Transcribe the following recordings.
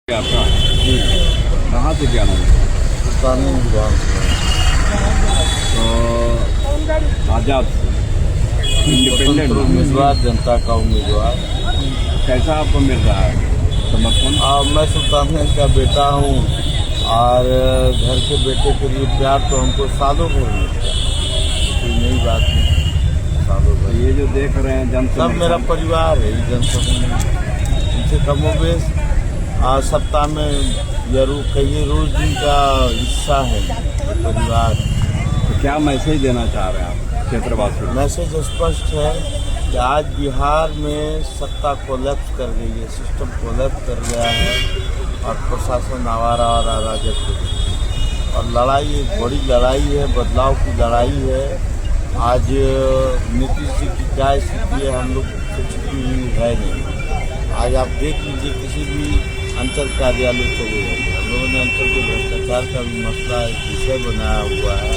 आपका कहाँ से क्या नाम है? स्थानीय विधान तो आजाद से इंडिपेंडेंट उम्मीदवार, जनता का उम्मीदवार। कैसा आपको मिल रहा है समर्थन? मैं सुल्तानगंज का बेटा हूँ और घर के बेटे के लिए प्यार तो हमको सालों भर मिलता है, कोई नई बात नहीं। सालों भर ये जो देख रहे हैं जन सब मेरा परिवार है। जनसमूह इनसे कमोबेश सप्ताह में जरूर कई रोज दिन का हिस्सा है परिवार। तो क्या मैसेज देना चाह रहे हैं आप क्षेत्रवासियों को? मैसेज स्पष्ट है कि आज बिहार में सत्ता कोलैप्स कर गई है, सिस्टम कोलैप्स कर गया है और प्रशासन आवारा और अराजक हो गया और लड़ाई एक बड़ी लड़ाई है, बदलाव की लड़ाई है। आज नीतीश जी की क्या स्थिति है हम लोग से छिपी हुई है नहीं। आज आप देख लीजिए किसी भी अंचल कार्यालय चले जाइए, हम लोगों ने अंचल के भ्रष्टाचार का भी मसला एक विषय बनाया हुआ है।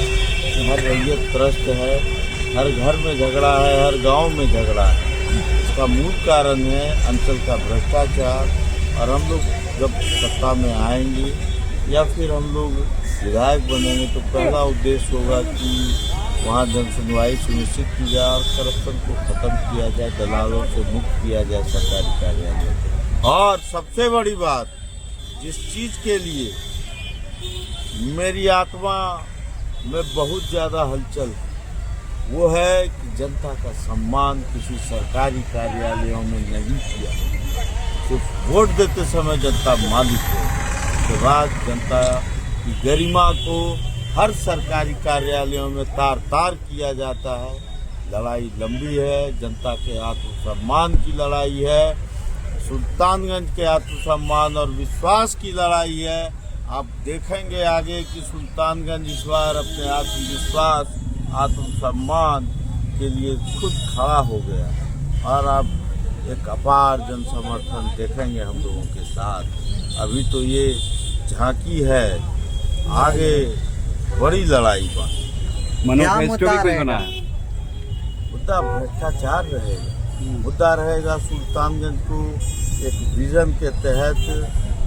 हर रैयत त्रस्त है, हर घर में झगड़ा है, हर गांव में झगड़ा है। इसका मूल कारण है अंचल का भ्रष्टाचार। और हम लोग जब सत्ता में आएंगे या फिर हम लोग विधायक बनेंगे तो पहला उद्देश्य होगा कि वहाँ जन सुनवाई सुनिश्चित की जाए और करप्शन को खत्म किया जाए, दलालों से मुक्त किया जाए सरकारी कार्यालय को। और सबसे बड़ी बात, जिस चीज़ के लिए मेरी आत्मा में बहुत ज़्यादा हलचल वो है कि जनता का सम्मान किसी सरकारी कार्यालयों में नहीं किया। सिर्फ वोट देते समय जनता मालिक है, उसके बाद जनता की गरिमा को हर सरकारी कार्यालयों में तार तार किया जाता है। लड़ाई लंबी है, जनता के आत्मसम्मान की लड़ाई है, सुल्तानगंज के आत्मसम्मान और विश्वास की लड़ाई है। आप देखेंगे आगे कि सुल्तानगंज इस बार अपने आत्मविश्वास आत्मसम्मान के लिए खुद खड़ा हो गया और आप एक अपार जन समर्थन देखेंगे हम लोगों के साथ। अभी तो ये झांकी है, आगे बड़ी लड़ाई बात। मैनिफेस्टो भी कोई बना है? मुद्दा भ्रष्टाचार रहेगा, मुद्दा रहेगा सुल्तानगंज को एक विजन के तहत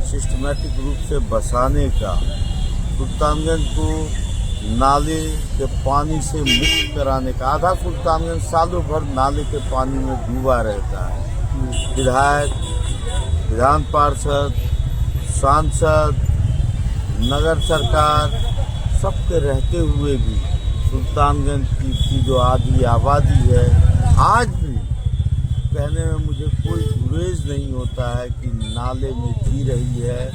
सिस्टमेटिक रूप से बसाने का, सुल्तानगंज को नाले के पानी से मुक्त कराने का। आधा सुल्तानगंज सालों भर नाले के पानी में डूबा रहता है। विधायक, विधान पार्षद, सांसद, नगर सरकार सबके रहते हुए भी सुल्तानगंज की जो आधी आबादी है आज भी कहने में मुझे कोई गुरेज नहीं होता है कि नाले में जी रही है।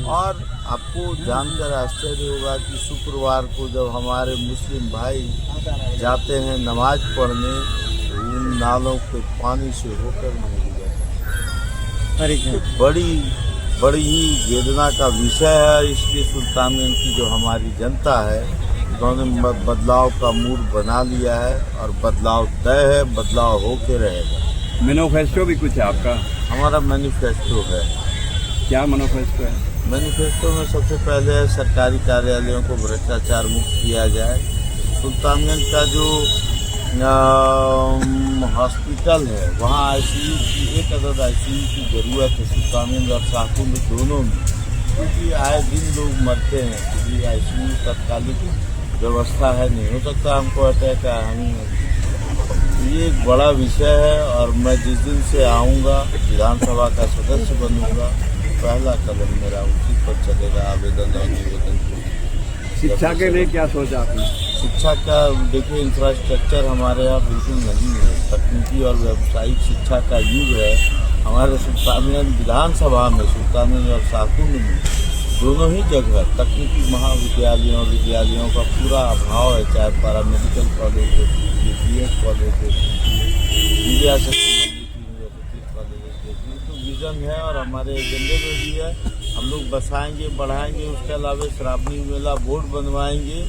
और आपको जानकर आश्चर्य होगा कि शुक्रवार को जब हमारे मुस्लिम भाई जाते हैं नमाज पढ़ने तो उन नालों के पानी से होकर नहीं गुजरते। बड़ी ही वेदना का विषय है। इसलिए सुल्तानगंज की जो हमारी जनता है उन्होंने बदलाव का मूड बना लिया है और बदलाव तय है, बदलाव होके रहेगा। मैनिफेस्टो भी कुछ है आपका? हमारा मैनिफेस्टो है। क्या मैनिफेस्टो है? मैनिफेस्टो में सबसे पहले है सरकारी कार्यालयों को भ्रष्टाचार मुक्त किया जाए। सुल्तानगंज का जो हॉस्पिटल है वहाँ आईसीयू की एक अदद आईसीयू की ज़रूरत है सुल्तानगंज और शाहपुर दोनों में, क्योंकि आए दिन लोग मरते हैं, क्योंकि आईसीयू तत्कालिक व्यवस्था है, नहीं हो सकता हमको अटैक आया। ये एक बड़ा विषय है और मैं जिस दिन से आऊँगा विधानसभा का सदस्य बनूँगा पहला कदम मेरा उसी पर चलेगा, आवेदन और निवेदन। शिक्षा के लिए क्या सोचा आपने? शिक्षा का देखिए इंफ्रास्ट्रक्चर हमारे यहाँ बिल्कुल नहीं है। तकनीकी और व्यावसायिक शिक्षा का युग है। हमारे सुल्तानगंज विधानसभा में सुल्तानगंज और शाहपुर में दोनों ही जगह तकनीकी महाविद्यालयों विद्यालयों का पूरा अभाव है, चाहे पैरामेडिकल कॉलेज हो, BS कॉलेज हो, मीडिया से संबंधित यूनिवर्सिटी कॉलेज हो। तो विजन है और हमारे एजेंडे में भी है। हम लोग बसाएंगे, बढ़ाएंगे। उसके अलावा श्रावणी मेला बोर्ड बनवाएंगे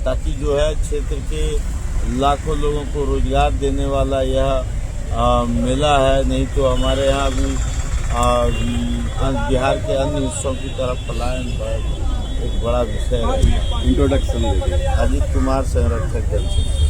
ताकि जो है क्षेत्र के लाखों लोगों को रोजगार देने वाला यह मेला है। नहीं तो हमारे यहाँ भी बिहार के अन्य हिस्सों की तरफ पलायन एक बड़ा विषय है। इंट्रोडक्शन अजीत कुमार, संरक्षक जनसंख्या।